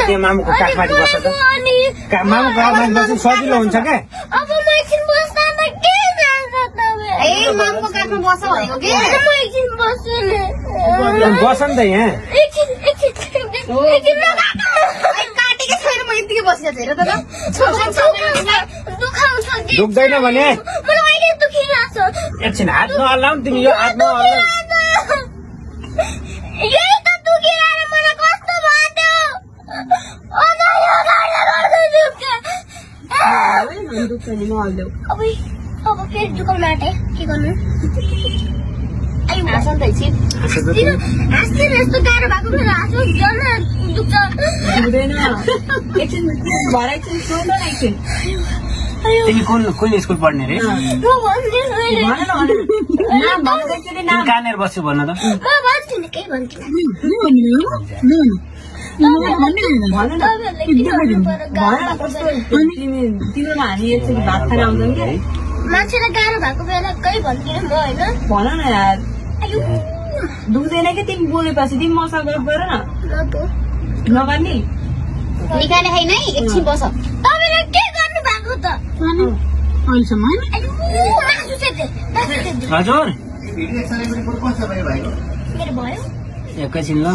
त्यहाँ मामुको काखमाथि बस्छ त मामुको काखमाथि बस्नु सजिलो हुन्छ क्या अब म एकछिन बस्दा त के जान्छ तपाईँ ए मामुको काखमा बस्छ भनेको के म एकछिन बस्छु नि बस नि त यहाँ एकछिन काटेकै छैन म यतिकै बसिरहेको हेर त दुखाउँछ दुख्दैन भने मलाई अहिले दुखिरहेको छ एकछिन हात नहल्लाउ नि तिमी यो हात नहल्लाउ यही त दुखिरहेर मलाई कस्तो भयो अब फेरि दुखाउन आँटे के गर्नु हाँस्दैन यस्तो गाह्रो भएको पनि हाँसो झन् दुख्छ तिमी कुन स्कुल पढ्ने रे कहाँनिर बस्छु भन त म भन्छु केही भन्दिनँ मान्छेलाई गाह्रो भएको बेला केही भन्दिनँ म होइन भन न यार दुख्दैन कि तिमी बोलेपछि तिमी मसँग गर न नगर्ने निकाले होइन है एकछिन बस तपाईँले के गर्नु भएको त अहिलेसम्म हजुर मेरो भयो एकैछिन ल